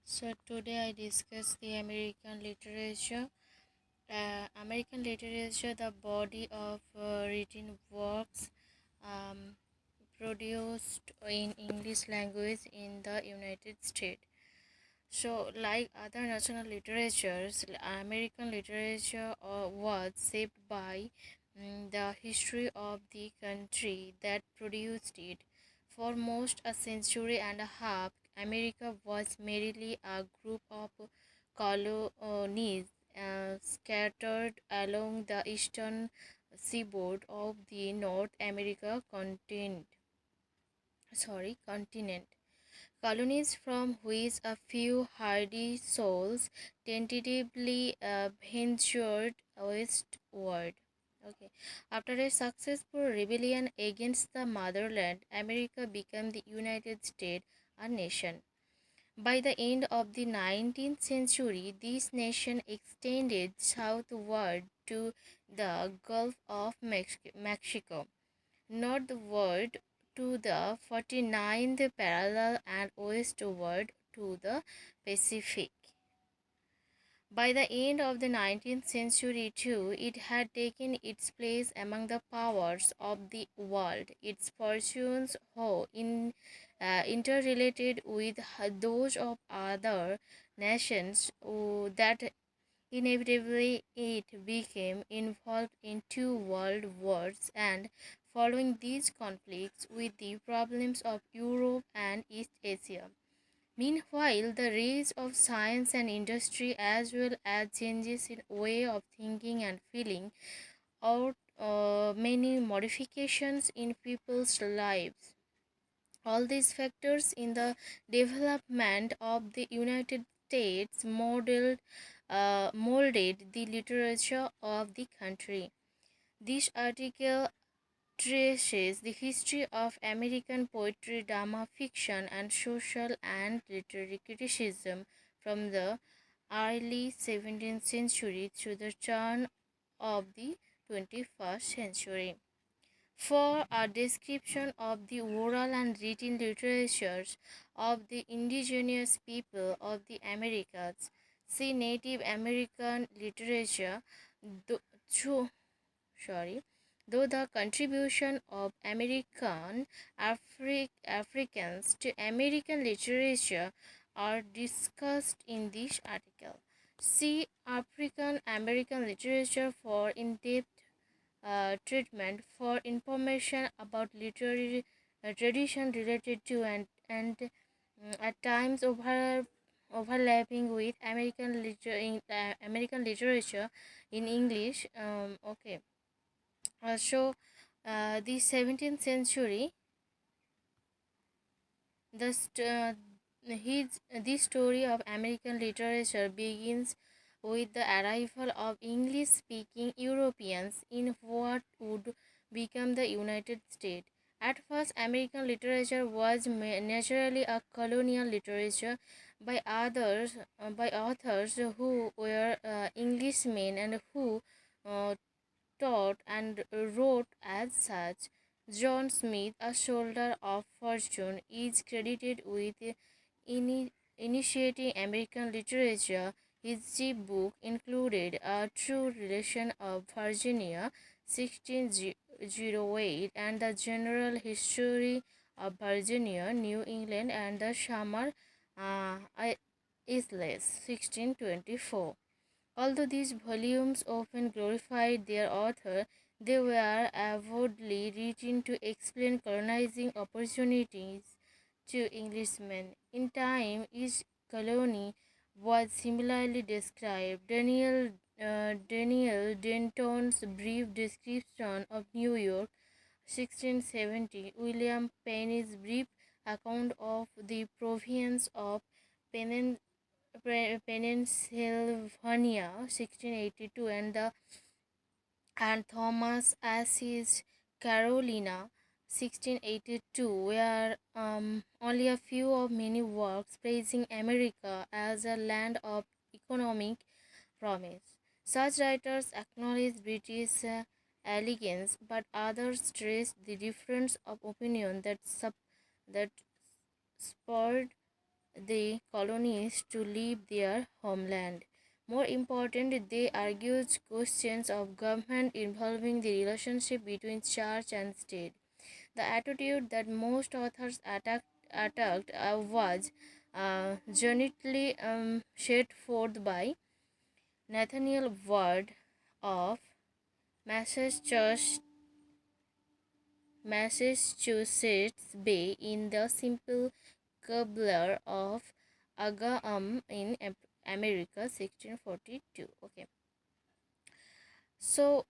So today I discuss the American literature. American literature, the body of written works um, produced in English language in the United States. So, like other national literatures, American literature was shaped by the history of the country that produced it. For most a century and a half, America was merely a group of colonies scattered along the eastern seaboard of the North America continent. Colonies from which a few hardy souls tentatively ventured westward. Okay. After a successful rebellion against the motherland, America became the United States, a nation. By the end of the 19th century, this nation extended southward to the Gulf of Mexico, northward to the 49th parallel, and westward to the Pacific. By the end of the 19th century, too, it had taken its place among the powers of the world. Its fortunes, interrelated with those of other nations, that inevitably it became involved in two world wars, and following these conflicts with the problems of Europe and East Asia. Meanwhile, the rise of science and industry, as well as changes in way of thinking and feeling, out many modifications in people's lives. All these factors in the development of the United States molded the literature of the country. This article traces the history of American poetry, drama, fiction, and social and literary criticism from the early 17th century to the turn of the 21st century. For a description of the oral and written literatures of the indigenous people of the Americas, see Native American literature. Though, through, though the contribution of Africans to American literature are discussed in this article. See African American literature for in-depth treatment. For information about literary tradition related to and at times overlapping with American literature in English. The 17th century, the this story of American literature begins with the arrival of English-speaking Europeans in what would become the United States. At first, American literature was naturally a colonial literature by authors who were Englishmen and who uh, taught and wrote as such. John Smith, a soldier of fortune, is credited with initiating American literature. His chief book included A True Relation of Virginia, 1608, and The General History of Virginia, New England, and The Summer uh, Isles, 1624. Although these volumes often glorified their author, they were avowedly written to explain colonizing opportunities to Englishmen. In time, each colony was similarly described. Daniel Denton's brief description of New York, 1670, William Penny's brief account of the province of Penin Pennsylvania, 1682, and Thomas Ass's Carolina, 1682, were only a few of many works praising America as a land of economic promise. Such writers acknowledge British elegance, but others stress the difference of opinion that spurred the colonies to leave their homeland. More important, they argued questions of government involving the relationship between church and state. The attitude that most authors attacked was genially set forth by Nathaniel Ward of Massachusetts, Massachusetts Bay in the simple cobbler of Aga in America, 1642. Okay, so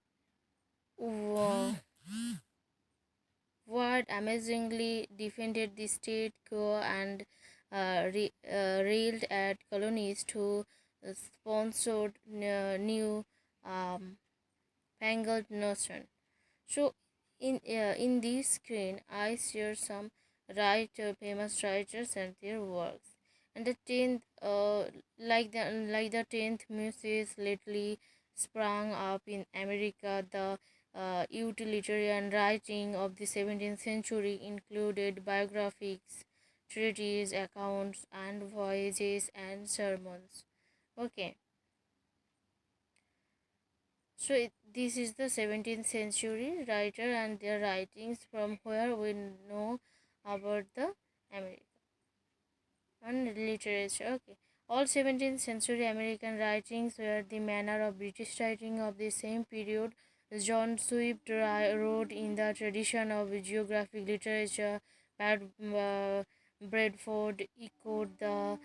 Ward amazingly defended the state quo and railed at colonists who sponsored new um, fangled notion. So, in this screen, I share some famous writers and their works. And the tenth, like the 10th muses lately sprang up in America. The utilitarian writing of the 17th century included biographies, treatises, accounts, and voyages and sermons. Okay, so this is the 17th century writer and their writings from where we know about the America and literature. Okay, all 17th century American writings were the manner of British writing of the same period. John Swift wrote in the tradition of geographic literature. Bradford echoed the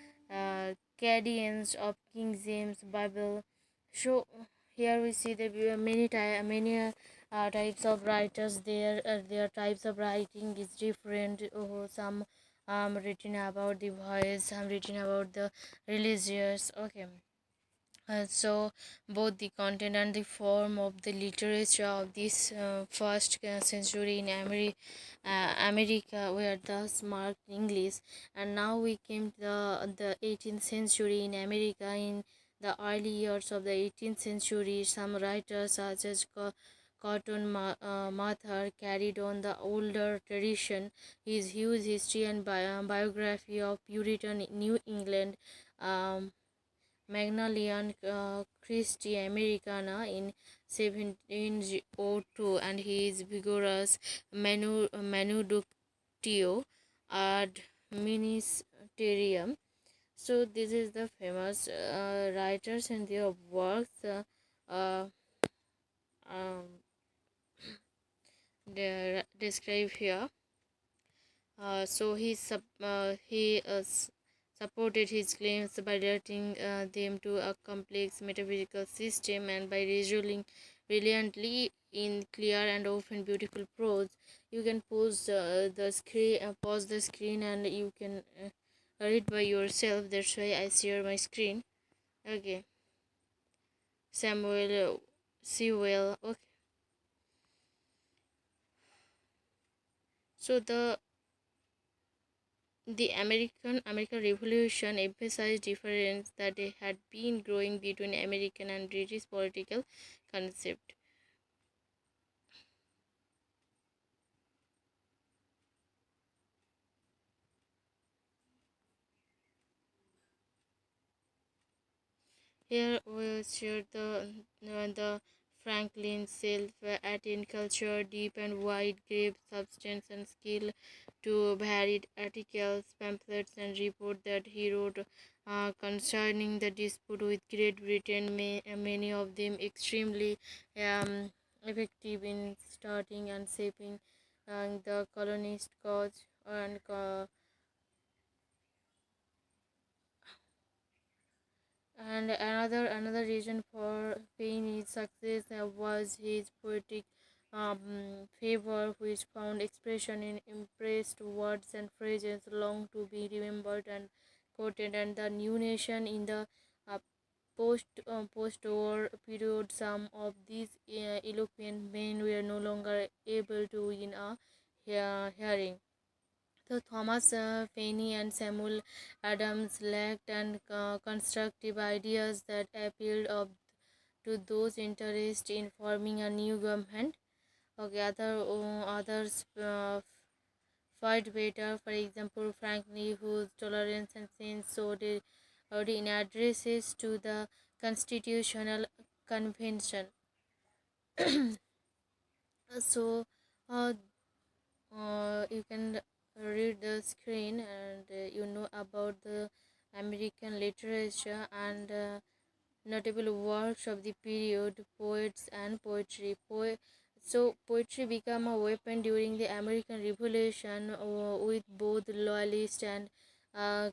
cadence of King James Bible. So here we see the many types of writers. Their types of writing is different. Some written about the voice, some written about the religious. Okay, so both the content and the form of the literature of this first century in America were thus marked English, and now we came to the 18th century in America. In the early years of the 18th century, some writers such as Cotton Mather carried on the older tradition. His huge history and biography of Puritan New England, Magnolian Christi Americana in 1702, and his vigorous Manuductio ad Ministerium. So this is the famous writers and their works. Uh, um, they describe here. He supported his claims by relating them to a complex metaphysical system and by resolving brilliantly in clear and often beautiful prose. You can pause the screen, and you can read by yourself. That's why I share my screen. Okay, Samuel Sewell. Okay, so the American Revolution emphasized difference that had been growing between American and British political concept. Here we'll share the Franklin self-attained culture, deep and wide grave substance and skill to varied articles, pamphlets, and reports that he wrote concerning the dispute with Great Britain. Many of them extremely um, effective in starting and shaping the colonist cause and another reason for Payne's success was his poetic favor, which found expression in impressed words and phrases long to be remembered and quoted. And the new nation in the uh, post-war period, some of these eloquent men were no longer able to win a hearing. So Thomas Paine and Samuel Adams lacked and constructive ideas that appealed to those interested in forming a new government. Okay, others despite better. For example, Franklin, whose tolerance and sense showed in addresses to the Constitutional Convention. So, uh, you can read the screen and you know about the American literature and notable works of the period, poets and poetry. So poetry became a weapon during the American Revolution, with both loyalists and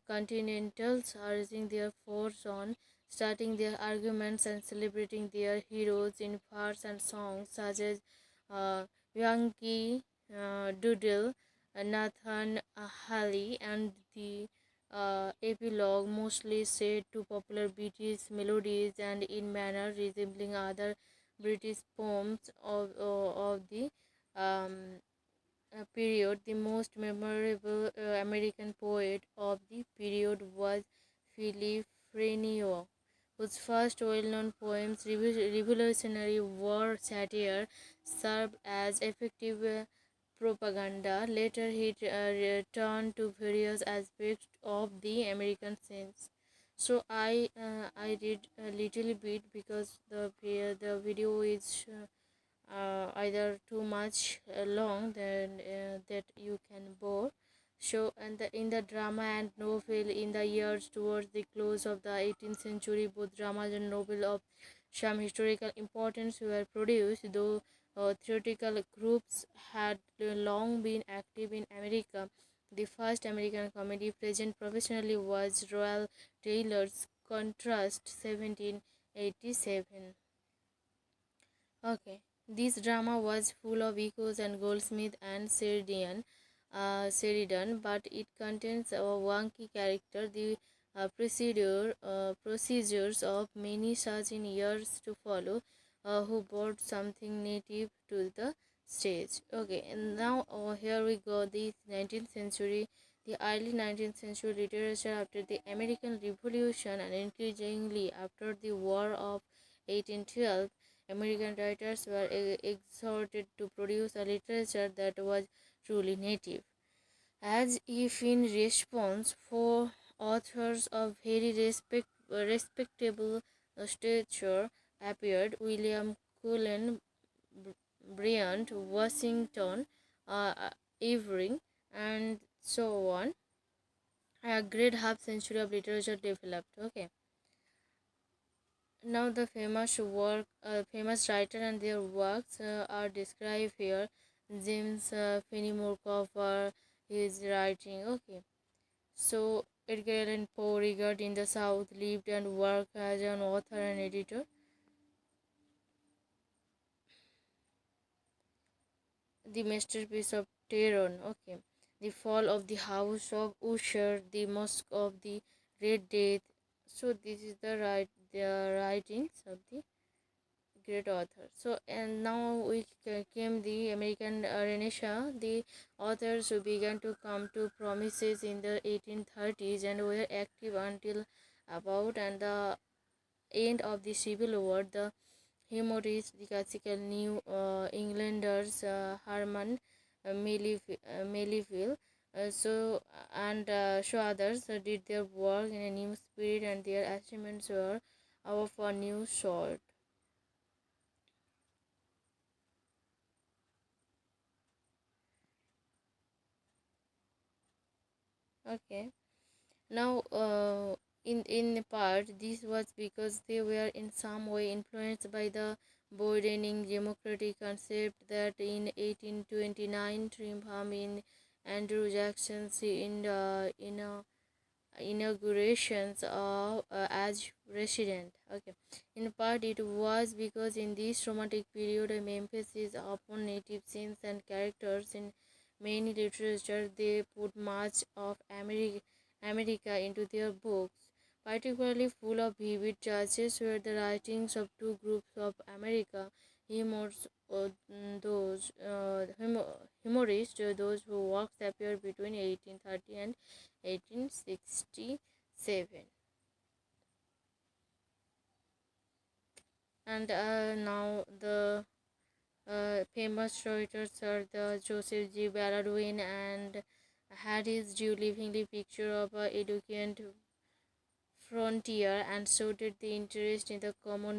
continentals urging their force on, starting their arguments and celebrating their heroes in verse and songs such as uh, Yankee Doodle, Nathan Halley, and the epilogue, mostly set to popular British melodies and in manner resembling other British poems of the um, period. The most memorable American poet of the period was Philip Frenio, whose first well-known poems, Revolutionary War Satire, served as effective propaganda. Later, he returned to various aspects of the American scenes. So I read a little bit because the video is either too much long than that you can bore. So and in the drama and novel in the years towards the close of the 18th century, both dramas and novel of some historical importance were produced, though theatrical groups had long been active in America. The first American comedy present professionally was Royal Taylor's Contrast 1787. Okay, this drama was full of echoes and Goldsmith and Sheridan, but it contains a wonky character. The procedures of many such in years to follow, who brought something native to the stage. Okay, and now here we go. The 19th century, the early 19th century literature after the American Revolution and increasingly after the War of 1812. American writers were exhorted to produce a literature that was truly native, as if in response for authors of very respectable stature appeared. William Cullen Bryant, Washington Irving, and so on. A great half century of literature developed. Okay, now the famous writer and their works are described here. James Fenimore cover his writing. Okay, so Edgar Allan Poe, regarded in the South, lived and worked as an author and editor. The masterpiece of Tehran. Okay, the fall of the House of Usher, the Mosque of the Red Death. So this is the writings of the great author. So and now we came the American Renaissance. The authors who began to come to promises in the 1830s and were active until about and the end of the Civil War. The humorists, the classical New Englanders, Herman Melville, so others did their work in a new spirit, and their achievements were of a new sort. Okay. Now, in part, this was because they were in some way influenced by the broadening democratic concept that in 1829 triumphed in Andrew Jackson's inaugurations of as president. Okay, in part it was because in this romantic period, a emphasis upon native scenes and characters in many literature, they put much of America into their books. Particularly full of vivid touches were the writings of two groups of America humors, humorists, those whose works appeared between 1830 and 1867. And now the famous writers are the Joseph G. Baldwin and had his due, leaving the picture of a educant frontier, and so did the interest in the common